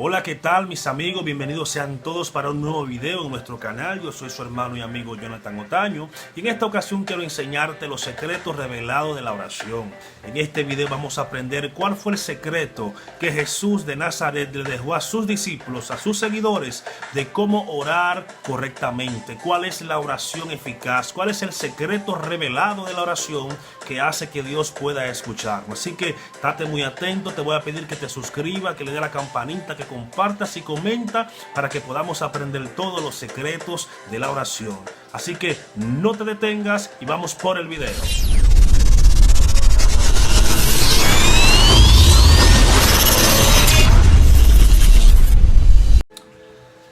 Hola, ¿qué tal mis amigos? Bienvenidos sean todos para un nuevo video en nuestro canal. Yo soy su hermano y amigo Jonathan Otaño y en esta ocasión quiero enseñarte los secretos revelados de la oración. En este video vamos a aprender cuál fue el secreto que Jesús de Nazaret le dejó a sus discípulos, a sus seguidores, de cómo orar correctamente, cuál es la oración eficaz, cuál es el secreto revelado de la oración que hace que Dios pueda escucharnos. Así que estate muy atento, te voy a pedir que te suscribas, que le dé la campanita, que compartas y comenta para que podamos aprender todos los secretos de la oración. Así que no te detengas y vamos por el video.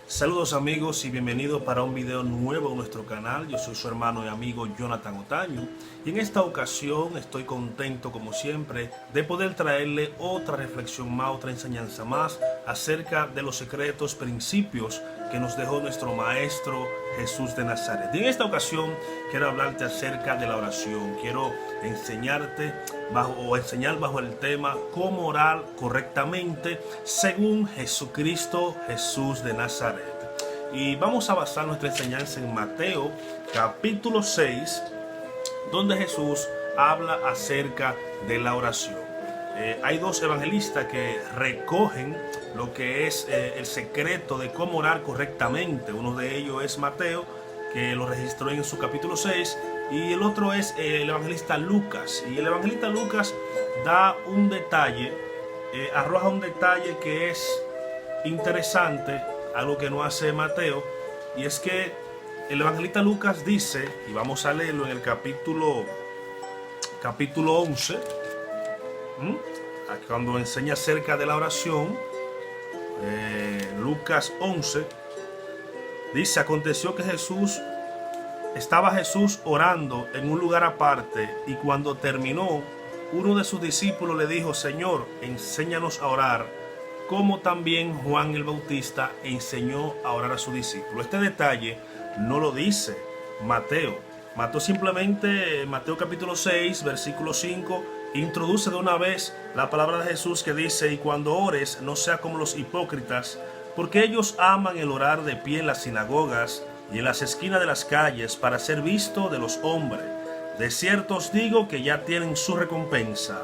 Saludos amigos y bienvenidos para un video nuevo en nuestro canal. Yo soy su hermano y amigo Jonathan Otaño y en esta ocasión estoy contento como siempre de poder traerle otra reflexión más, otra enseñanza más acerca de los secretos, principios que nos dejó nuestro maestro Jesús de Nazaret. Y en esta ocasión quiero hablarte acerca de la oración. Quiero enseñarte enseñar bajo el tema cómo orar correctamente según Jesucristo, Jesús de Nazaret. Y vamos a basar nuestra enseñanza en Mateo capítulo 6, donde Jesús habla acerca de la oración. Hay dos evangelistas que recogen lo que es el secreto de cómo orar correctamente. Uno de ellos es Mateo, que lo registró en su capítulo 6, y el otro es el evangelista Lucas. Y el evangelista Lucas da un detalle, arroja un detalle que es interesante, algo que no hace Mateo, y es que el evangelista Lucas dice, y vamos a leerlo en el capítulo 11, cuando enseña acerca de la oración. Lucas 11 dice: aconteció que estaba Jesús orando en un lugar aparte, y cuando terminó, uno de sus discípulos le dijo: Señor, enséñanos a orar, como también Juan el Bautista enseñó a orar a su discípulo. Este detalle no lo dice Mateo. Mateo capítulo 6, versículo 5, introduce de una vez la palabra de Jesús que dice: y cuando ores, no sea como los hipócritas, porque ellos aman el orar de pie en las sinagogas y en las esquinas de las calles para ser visto de los hombres. De cierto os digo que ya tienen su recompensa.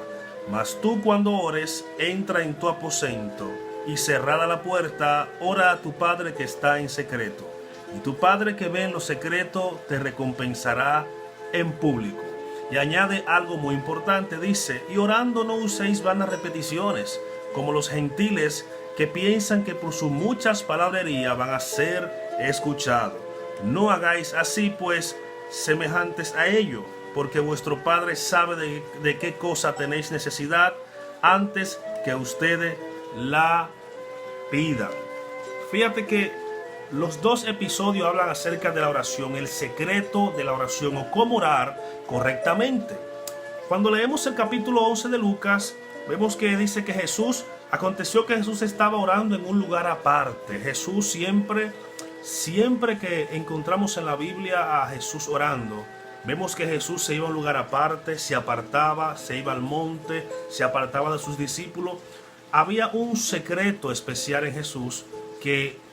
Mas tú, cuando ores, entra en tu aposento y cerrada la puerta, ora a tu Padre que está en secreto. Y tu Padre que ve en lo secreto te recompensará en público. Y añade algo muy importante, dice: y orando no uséis vanas repeticiones, como los gentiles que piensan que por sus muchas palabrerías van a ser escuchados. No hagáis así pues semejantes a ellos, porque vuestro Padre sabe de qué cosa tenéis necesidad antes que ustedes la pidan. Fíjate que los dos episodios hablan acerca de la oración, el secreto de la oración o cómo orar correctamente. Cuando leemos el capítulo 11 de Lucas, vemos que dice que aconteció que Jesús estaba orando en un lugar aparte. Jesús siempre que encontramos en la Biblia a Jesús orando, vemos que Jesús se iba a un lugar aparte, se apartaba, se iba al monte, se apartaba de sus discípulos. Había un secreto especial en Jesús que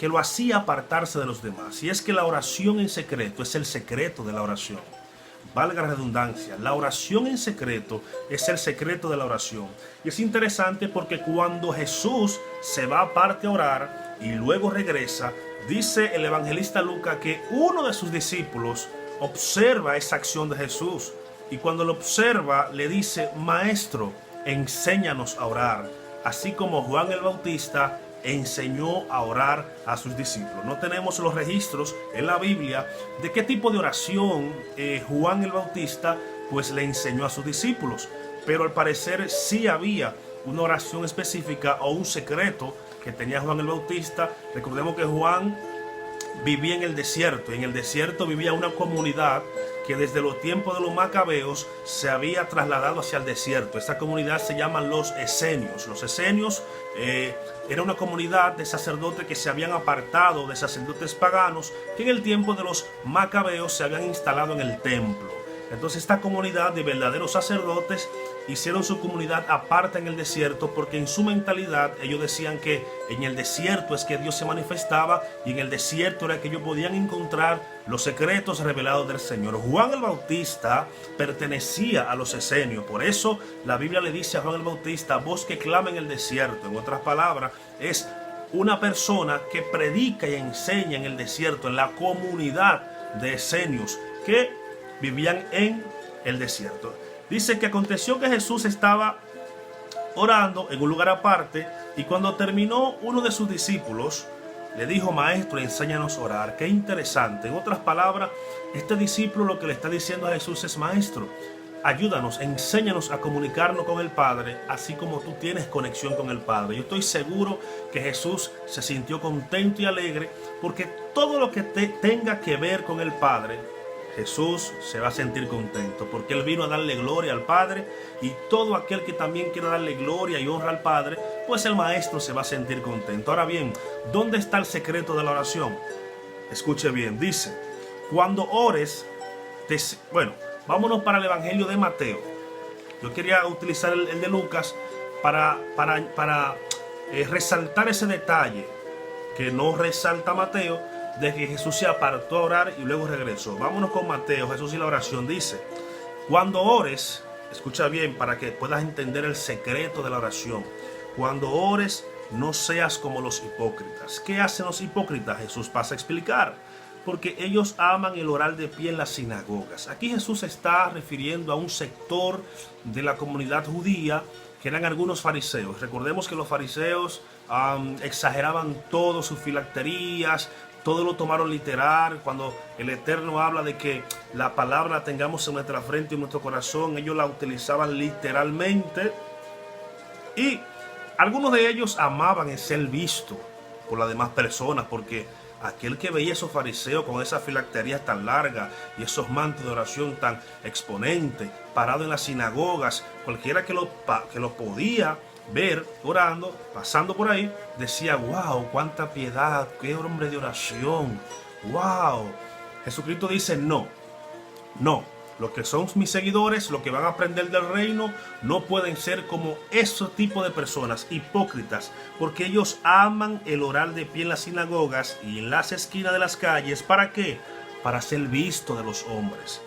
lo hacía apartarse de los demás. Y es que la oración en secreto es el secreto de la oración. Valga la redundancia, la oración en secreto es el secreto de la oración. Y es interesante porque cuando Jesús se va aparte a orar y luego regresa, dice el evangelista Lucas que uno de sus discípulos observa esa acción de Jesús. Y cuando lo observa, le dice: Maestro, enséñanos a orar, así como Juan el Bautista enseñó a orar a sus discípulos. No tenemos los registros en la Biblia de qué tipo de oración Juan el Bautista pues le enseñó a sus discípulos, pero al parecer sí había una oración específica o un secreto que tenía Juan el Bautista. Recordemos que Juan vivía en el desierto, y en el desierto vivía una comunidad que desde los tiempos de los macabeos se había trasladado hacia el desierto. Esta comunidad se llama los esenios. Los esenios era una comunidad de sacerdotes que se habían apartado de sacerdotes paganos, que en el tiempo de los macabeos se habían instalado en el templo. Entonces esta comunidad de verdaderos sacerdotes hicieron su comunidad aparte en el desierto, porque en su mentalidad ellos decían que en el desierto es que Dios se manifestaba y en el desierto era que ellos podían encontrar los secretos revelados del Señor. Juan el Bautista pertenecía a los esenios, por eso la Biblia le dice a Juan el Bautista, voz que clama en el desierto. En otras palabras, es una persona que predica y enseña en el desierto, en la comunidad de esenios que vivían en el desierto. Dice que aconteció que Jesús estaba orando en un lugar aparte y cuando terminó, uno de sus discípulos le dijo, maestro, enséñanos a orar. Qué interesante. En otras palabras, este discípulo lo que le está diciendo a Jesús es, maestro, ayúdanos, enséñanos a comunicarnos con el Padre, así como tú tienes conexión con el Padre. Yo estoy seguro que Jesús se sintió contento y alegre porque todo lo que tenga que ver con el Padre, Jesús se va a sentir contento porque Él vino a darle gloria al Padre, y todo aquel que también quiera darle gloria y honra al Padre, pues el Maestro se va a sentir contento. Ahora bien, ¿dónde está el secreto de la oración? Escuche bien, dice, cuando ores, vámonos para el Evangelio de Mateo. Yo quería utilizar el de Lucas para resaltar ese detalle que no resalta Mateo, de que Jesús se apartó a orar y luego regresó. Vámonos con Mateo, Jesús y la oración. Dice, cuando ores, escucha bien para que puedas entender el secreto de la oración. Cuando ores, no seas como los hipócritas. ¿Qué hacen los hipócritas? Jesús pasa a explicar. Porque ellos aman el orar de pie en las sinagogas. Aquí Jesús se está refiriendo a un sector de la comunidad judía que eran algunos fariseos. Recordemos que los fariseos exageraban todo, sus filacterías, todo lo tomaron literal. Cuando el Eterno habla de que la palabra la tengamos en nuestra frente y en nuestro corazón, ellos la utilizaban literalmente. Y algunos de ellos amaban el ser visto por las demás personas, porque aquel que veía a esos fariseos con esas filacterías tan largas y esos mantos de oración tan exponentes, parados en las sinagogas, cualquiera que lo podía ver orando, pasando por ahí, decía, wow, cuánta piedad, qué hombre de oración, wow. Jesucristo dice, no, los que son mis seguidores, los que van a aprender del reino, no pueden ser como ese tipo de personas hipócritas, porque ellos aman el orar de pie en las sinagogas y en las esquinas de las calles. ¿Para qué? Para ser visto de los hombres.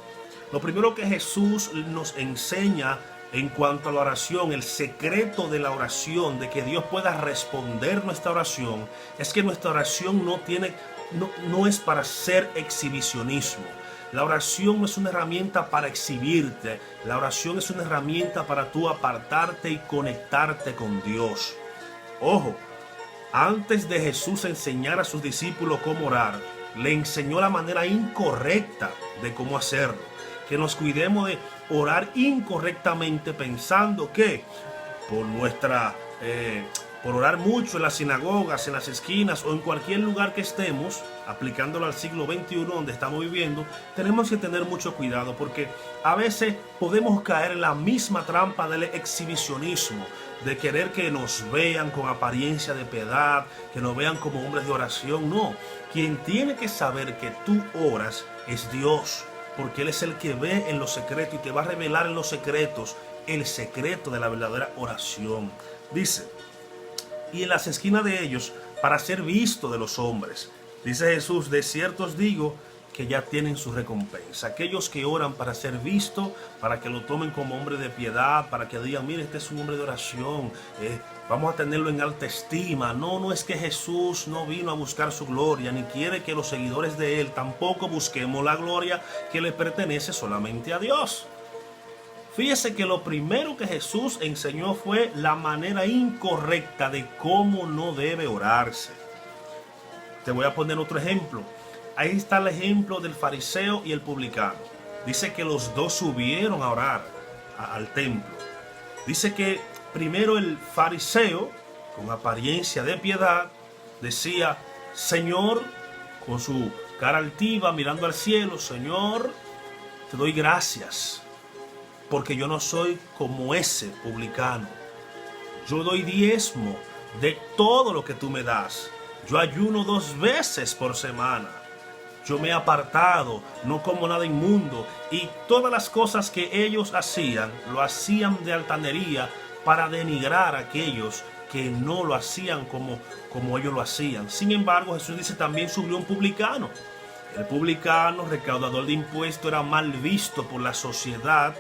Lo primero que Jesús nos enseña en cuanto a la oración, el secreto de la oración, de que Dios pueda responder nuestra oración, es que nuestra oración no es para ser exhibicionismo. La oración no es una herramienta para exhibirte. La oración es una herramienta para tú apartarte y conectarte con Dios. Ojo, antes de Jesús enseñar a sus discípulos cómo orar, le enseñó la manera incorrecta de cómo hacerlo. Que nos cuidemos de orar incorrectamente pensando que por orar mucho en las sinagogas, en las esquinas o en cualquier lugar que estemos, aplicándolo al siglo XXI donde estamos viviendo, tenemos que tener mucho cuidado, porque a veces podemos caer en la misma trampa del exhibicionismo, de querer que nos vean con apariencia de piedad, que nos vean como hombres de oración. No, quien tiene que saber que tú oras es Dios, porque Él es el que ve en los secretos y te va a revelar en los secretos el secreto de la verdadera oración. Dice, y en las esquinas de ellos, para ser visto de los hombres. Dice Jesús, de cierto os digo que ya tienen su recompensa. Aquellos que oran para ser vistos, para que lo tomen como hombre de piedad, para que digan, mire, este es un hombre de oración, vamos a tenerlo en alta estima. No es que Jesús no vino a buscar su gloria, ni quiere que los seguidores de Él tampoco busquemos la gloria que le pertenece solamente a Dios. Fíjese que lo primero que Jesús enseñó fue la manera incorrecta de cómo no debe orarse. Te voy a poner otro ejemplo. Ahí está el ejemplo del fariseo y el publicano. Dice que los dos subieron a orar al templo. Dice que primero el fariseo, con apariencia de piedad, decía, Señor, con su cara altiva, mirando al cielo, Señor, te doy gracias, porque yo no soy como ese publicano. Yo doy diezmo de todo lo que tú me das. Yo ayuno 2 veces por semana. yo me he apartado, no como nada inmundo. Y todas las cosas que ellos hacían, lo hacían de altanería para denigrar a aquellos que no lo hacían como ellos lo hacían. Sin embargo, Jesús dice, también subió un publicano. El publicano, recaudador de impuestos, era mal visto por la sociedad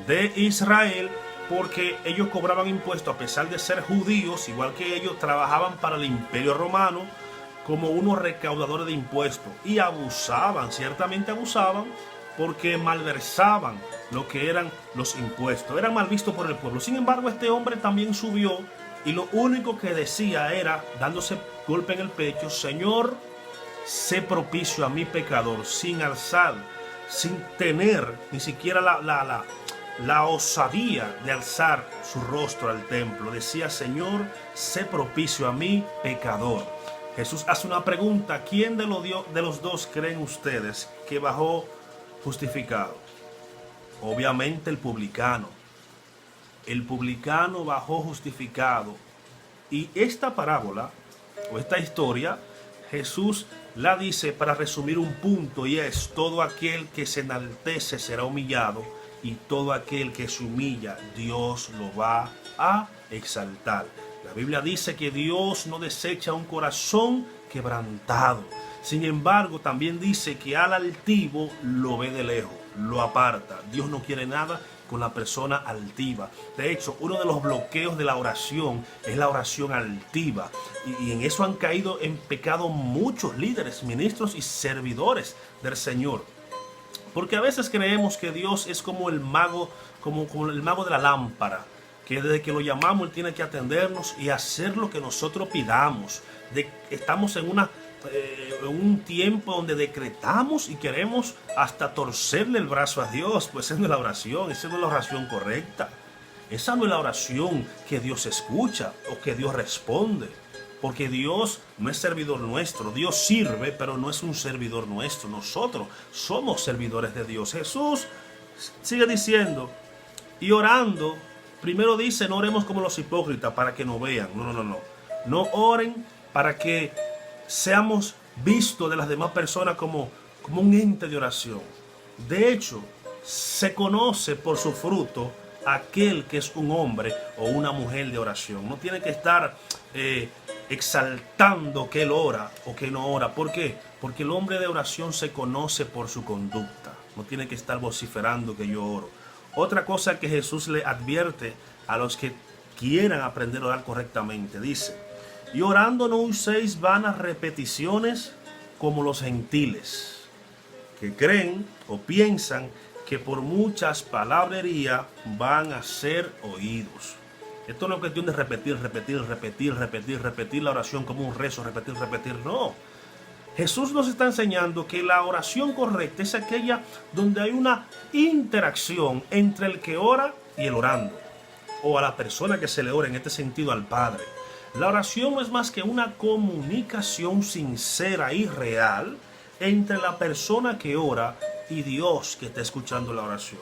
de Israel, porque ellos cobraban impuestos a pesar de ser judíos, igual que ellos trabajaban para el Imperio Romano como unos recaudadores de impuestos, y abusaban, ciertamente abusaban, porque malversaban lo que eran los impuestos. Eran mal vistos por el pueblo. Sin embargo, este hombre también subió, y lo único que decía era, dándose golpe en el pecho, Señor, sé propicio a mi pecador, sin alzar, sin tener ni siquiera la osadía de alzar su rostro al templo. Decía, Señor, sé propicio a mi pecador. Jesús hace una pregunta, ¿quién de los dos creen ustedes que bajó justificado? Obviamente el publicano. El publicano bajó justificado. Y esta parábola, o esta historia, Jesús la dice para resumir un punto, y es: todo aquel que se enaltece será humillado, y todo aquel que se humilla, Dios lo va a exaltar. La Biblia dice que Dios no desecha un corazón quebrantado. Sin embargo, también dice que al altivo lo ve de lejos, lo aparta. Dios no quiere nada con la persona altiva. De hecho, uno de los bloqueos de la oración es la oración altiva. Y en eso han caído en pecado muchos líderes, ministros y servidores del Señor. Porque a veces creemos que Dios es como el mago, como el mago de la lámpara, que desde que lo llamamos Él tiene que atendernos y hacer lo que nosotros pidamos. Estamos en un tiempo donde decretamos y queremos hasta torcerle el brazo a Dios. Pues esa no es la oración, esa no es la oración correcta. Esa no es la oración que Dios escucha o que Dios responde. Porque Dios no es servidor nuestro. Dios sirve, pero no es un servidor nuestro. Nosotros somos servidores de Dios. Jesús sigue diciendo, y orando, primero dice, no oremos como los hipócritas para que no vean. No. No oren para que seamos vistos de las demás personas como un ente de oración. De hecho, se conoce por su fruto aquel que es un hombre o una mujer de oración. No tiene que estar exaltando que él ora o que no ora. ¿Por qué? Porque el hombre de oración se conoce por su conducta. No tiene que estar vociferando que yo oro. Otra cosa que Jesús le advierte a los que quieran aprender a orar correctamente, dice, y orando no uséis vanas repeticiones como los gentiles, que creen o piensan que por muchas palabrerías van a ser oídos. Esto no es cuestión de repetir la oración como un rezo, repetir. No. Jesús nos está enseñando que la oración correcta es aquella donde hay una interacción entre el que ora y el orando, o a la persona que se le ora, en este sentido al Padre. La oración no es más que una comunicación sincera y real entre la persona que ora y Dios que está escuchando la oración.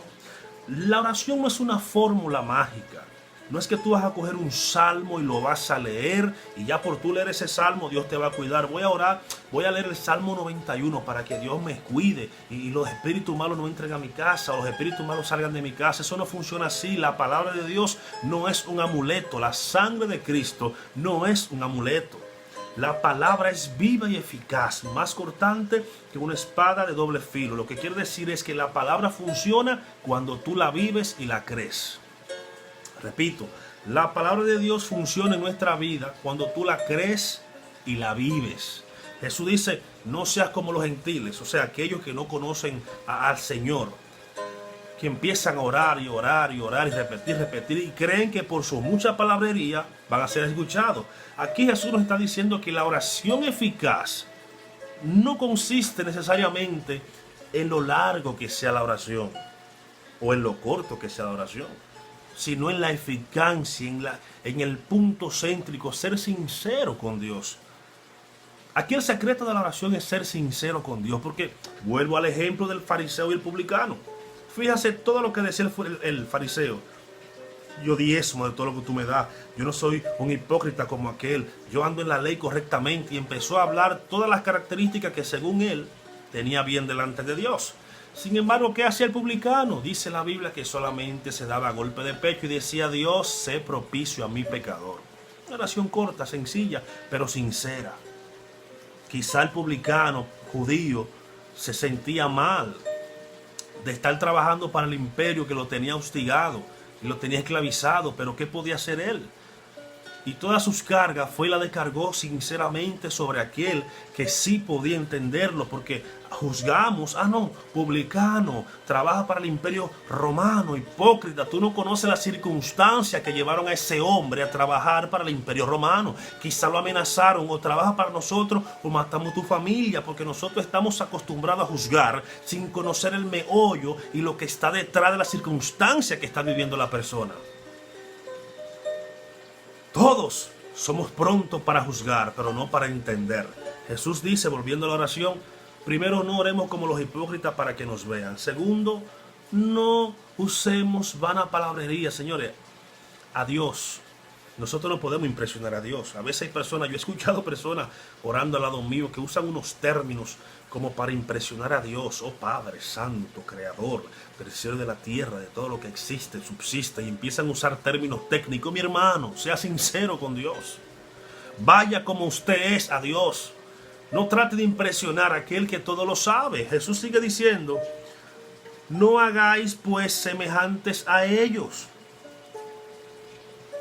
La oración no es una fórmula mágica. No es que tú vas a coger un salmo y lo vas a leer y ya por tú leer ese salmo Dios te va a cuidar. Voy a orar, voy a leer el Salmo 91 para que Dios me cuide y los espíritus malos no entren a mi casa o los espíritus malos salgan de mi casa. Eso no funciona así. La palabra de Dios no es un amuleto. La sangre de Cristo no es un amuleto. La palabra es viva y eficaz, más cortante que una espada de doble filo. Lo que quiere decir es que la palabra funciona cuando tú la vives y la crees. Repito, la palabra de Dios funciona en nuestra vida cuando tú la crees y la vives. Jesús dice, no seas como los gentiles, o sea, aquellos que no conocen al Señor, que empiezan a orar y repetir y creen que por su mucha palabrería van a ser escuchados. Aquí Jesús nos está diciendo que la oración eficaz no consiste necesariamente en lo largo que sea la oración o en lo corto que sea la oración, sino en la eficacia, en el punto céntrico, ser sincero con Dios. Aquí el secreto de la oración es ser sincero con Dios, porque vuelvo al ejemplo del fariseo y el publicano. Fíjate todo lo que decía el fariseo. Yo diezmo de todo lo que tú me das. Yo no soy un hipócrita como aquel. Yo ando en la ley correctamente. Y empezó a hablar todas las características que según él tenía bien delante de Dios. Sin embargo, ¿qué hacía el publicano? Dice la Biblia que solamente se daba golpe de pecho y decía: Dios, sé propicio a mi pecador. Una oración corta, sencilla, pero sincera. Quizá el publicano judío se sentía mal de estar trabajando para el imperio que lo tenía hostigado y lo tenía esclavizado, pero ¿qué podía hacer él? Y todas sus cargas fue y la descargó sinceramente sobre aquel que sí podía entenderlo, porque juzgamos: no, publicano, trabaja para el imperio romano, hipócrita, tú no conoces las circunstancias que llevaron a ese hombre a trabajar para el imperio romano. Quizá lo amenazaron: o trabaja para nosotros o matamos tu familia, porque nosotros estamos acostumbrados a juzgar sin conocer el meollo y lo que está detrás de la circunstancia que está viviendo la persona. Todos somos prontos para juzgar, pero no para entender. Jesús dice, volviendo a la oración: primero, no oremos como los hipócritas para que nos vean. Segundo, no usemos vana palabrería. Señores, a Dios, nosotros no podemos impresionar a Dios. A veces hay personas, yo he escuchado personas orando al lado mío que usan unos términos como para impresionar a Dios. Oh Padre Santo, Creador del cielo y de la tierra, de todo lo que existe, subsiste, y empiezan a usar términos técnicos. Mi hermano, sea sincero con Dios. Vaya como usted es a Dios. No trate de impresionar a aquel que todo lo sabe. Jesús sigue diciendo: no hagáis pues semejantes a ellos,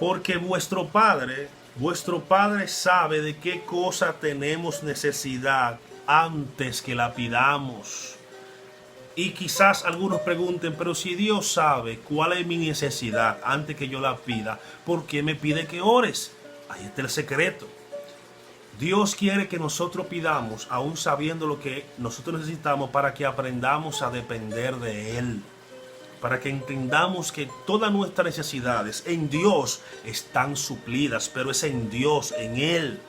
porque vuestro Padre sabe de qué cosa tenemos necesidad antes que la pidamos. Y quizás algunos pregunten: pero si Dios sabe cuál es mi necesidad antes que yo la pida, ¿por qué me pide que ores? Ahí está el secreto. Dios quiere que nosotros pidamos, aún sabiendo lo que nosotros necesitamos, para que aprendamos a depender de Él. Para que entendamos que todas nuestras necesidades en Dios están suplidas, pero es en Dios, en Él.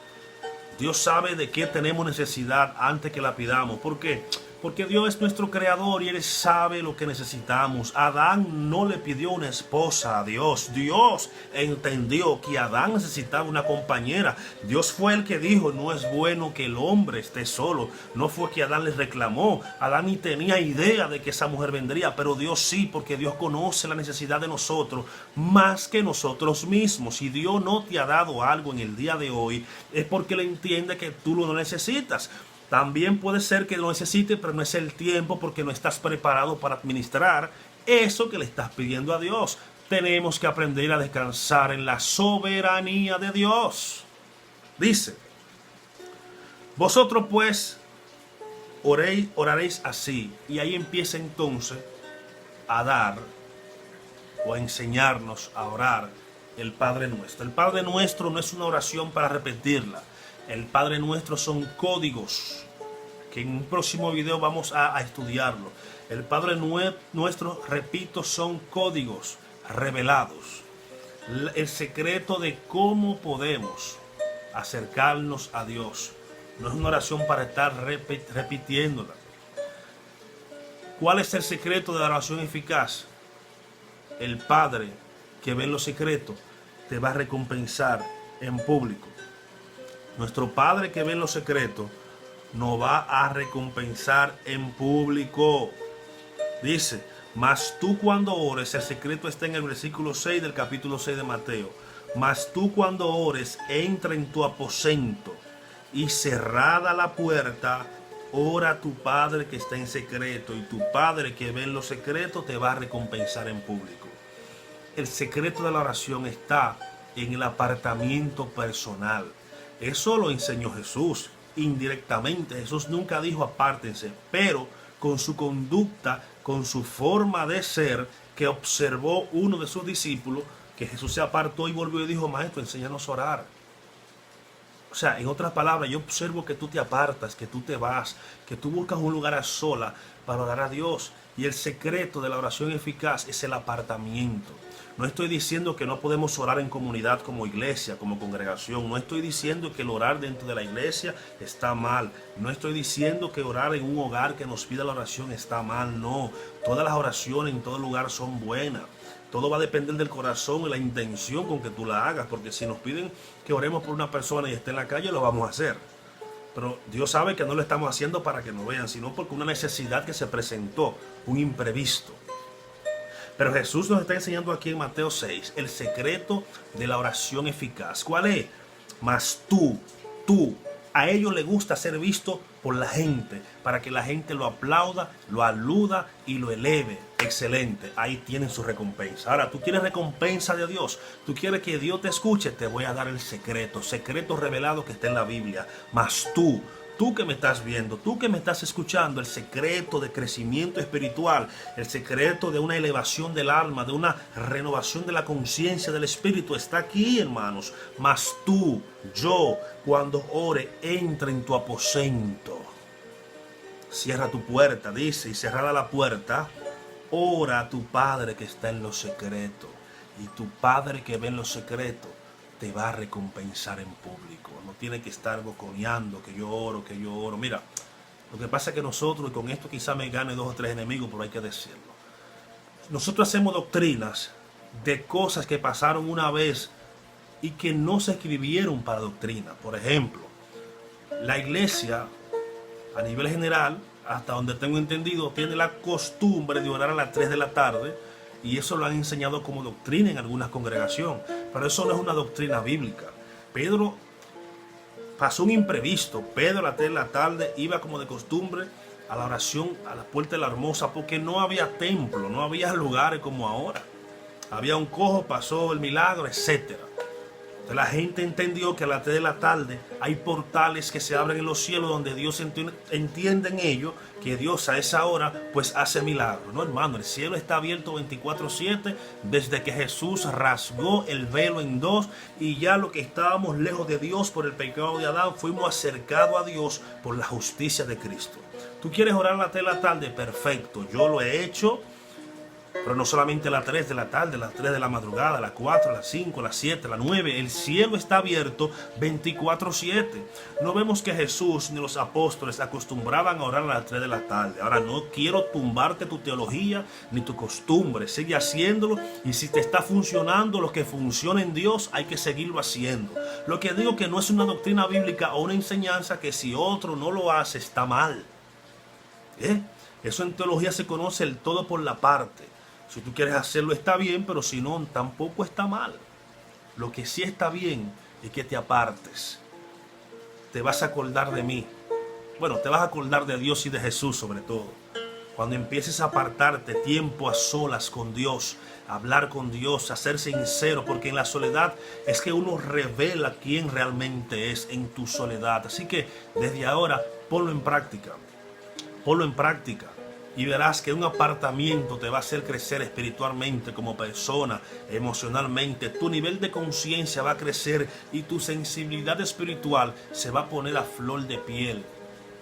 Dios sabe de qué tenemos necesidad antes que la pidamos. ¿Por qué? Porque Dios es nuestro creador y Él sabe lo que necesitamos. Adán no le pidió una esposa a Dios. Dios entendió que Adán necesitaba una compañera. Dios fue el que dijo: no es bueno que el hombre esté solo. No fue que Adán le reclamó. Adán ni tenía idea de que esa mujer vendría, pero Dios sí, porque Dios conoce la necesidad de nosotros más que nosotros mismos. Si Dios no te ha dado algo en el día de hoy, es porque Él entiende que tú lo necesitas. También puede ser que lo necesites, pero no es el tiempo, porque no estás preparado para administrar eso que le estás pidiendo a Dios. Tenemos que aprender a descansar en la soberanía de Dios. Dice: vosotros pues oraréis así. Y ahí empieza entonces a dar o a enseñarnos a orar el Padre Nuestro. El Padre Nuestro no es una oración para repetirla. El Padre Nuestro son códigos que en un próximo video vamos a estudiarlo. El Padre Nuestro, repito, son códigos revelados. El secreto de cómo podemos acercarnos a Dios. No es una oración para estar repitiéndola. ¿Cuál es el secreto de la oración eficaz? El Padre que ve en lo secreto te va a recompensar en público. Nuestro Padre que ve en lo secreto nos va a recompensar en público. Dice: mas tú cuando ores, el secreto está en el versículo 6 del capítulo 6 de Mateo. Mas tú cuando ores, entra en tu aposento y cerrada la puerta, ora a tu Padre que está en secreto, y tu Padre que ve en lo secreto te va a recompensar en público. El secreto de la oración está en el apartamiento personal. Eso lo enseñó Jesús indirectamente. Jesús nunca dijo apártense, pero con su conducta, con su forma de ser, que observó uno de sus discípulos, que Jesús se apartó y volvió y dijo: maestro, enséñanos a orar. O sea, en otras palabras, yo observo que tú te apartas, que tú te vas, que tú buscas un lugar a sola para orar a Dios. Y el secreto de la oración eficaz es el apartamiento. No estoy diciendo que no podemos orar en comunidad como iglesia, como congregación. No estoy diciendo que el orar dentro de la iglesia está mal. No estoy diciendo que orar en un hogar que nos pida la oración está mal. No, todas las oraciones en todo lugar son buenas. Todo va a depender del corazón y la intención con que tú la hagas. Porque si nos piden que oremos por una persona y esté en la calle, lo vamos a hacer. Pero Dios sabe que no lo estamos haciendo para que nos vean, sino porque una necesidad que se presentó, un imprevisto. Pero Jesús nos está enseñando aquí en Mateo 6 el secreto de la oración eficaz. ¿Cuál es? Mas tú, a ellos les gusta ser visto por la gente, para que la gente lo aplauda, lo aluda y lo eleve. Excelente, ahí tienen su recompensa. Ahora, tú quieres recompensa de Dios, tú quieres que Dios te escuche, te voy a dar el secreto revelado que está en la Biblia. Mas tú que me estás viendo, tú que me estás escuchando, el secreto de crecimiento espiritual, el secreto de una elevación del alma, de una renovación de la conciencia del espíritu, está aquí, hermanos. Mas tú, yo, cuando ore, entra en tu aposento, cierra tu puerta, dice, y cerrada la puerta, ora a tu Padre que está en lo secreto, y tu Padre que ve en lo secreto te va a recompensar en público. No tiene que estar boconeando que yo oro. Mira, lo que pasa es que nosotros, y con esto quizá me gane 2 o 3 enemigos, pero hay que decirlo. Nosotros hacemos doctrinas de cosas que pasaron una vez y que no se escribieron para doctrina. Por ejemplo, la iglesia, a nivel general, hasta donde tengo entendido, tiene la costumbre de orar a las 3 de la tarde, y eso lo han enseñado como doctrina en algunas congregaciones, pero eso no es una doctrina bíblica. Pedro pasó un imprevisto. Pedro a las 3 de la tarde iba como de costumbre a la oración a la puerta de la Hermosa, porque no había templo, no había lugares como ahora. Había un cojo, pasó el milagro, etcétera. Entonces la gente entendió que a las 3 de la tarde hay portales que se abren en los cielos donde Dios entiende en ellos que Dios a esa hora pues hace milagros. No, hermano, el cielo está abierto 24/7 desde que Jesús rasgó el velo en dos, y ya lo que estábamos lejos de Dios por el pecado de Adán fuimos acercados a Dios por la justicia de Cristo. ¿Tú quieres orar a las 3 de la tarde? Perfecto, yo lo he hecho. Pero no solamente a las 3 de la tarde, a las 3 de la madrugada, a las 4, a las 5, a las 7, a las 9. El cielo está abierto 24/7. No vemos que Jesús ni los apóstoles acostumbraban a orar a las 3 de la tarde. Ahora, no quiero tumbarte tu teología ni tu costumbre. Sigue haciéndolo, y si te está funcionando lo que funciona en Dios, hay que seguirlo haciendo. Lo que digo que no es una doctrina bíblica o una enseñanza que si otro no lo hace está mal. Eso en teología se conoce el todo por la parte. Si tú quieres hacerlo está bien, pero si no, tampoco está mal. Lo que sí está bien es que te apartes. Te vas a acordar de mí. Bueno, te vas a acordar de Dios y de Jesús sobre todo. Cuando empieces a apartarte tiempo a solas con Dios, a hablar con Dios, a ser sincero, porque en la soledad es que uno revela quién realmente es en tu soledad. Así que desde ahora ponlo en práctica. Ponlo en práctica. Y verás que un apartamiento te va a hacer crecer espiritualmente como persona, emocionalmente. Tu nivel de conciencia va a crecer y tu sensibilidad espiritual se va a poner a flor de piel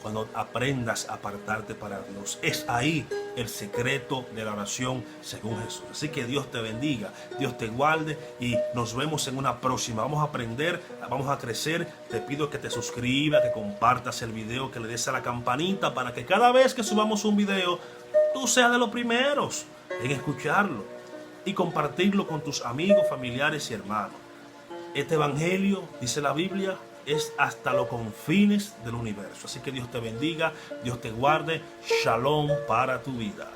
cuando aprendas a apartarte para Dios. Es ahí el secreto de la oración según Jesús. Así que Dios te bendiga, Dios te guarde, y nos vemos en una próxima. Vamos a aprender, vamos a crecer. Te pido que te suscribas, que compartas el video, que le des a la campanita para que cada vez que subamos un video, tú seas de los primeros en escucharlo y compartirlo con tus amigos, familiares y hermanos. Este evangelio, dice la Biblia, es hasta los confines del universo. Así que Dios te bendiga, Dios te guarde. Shalom para tu vida.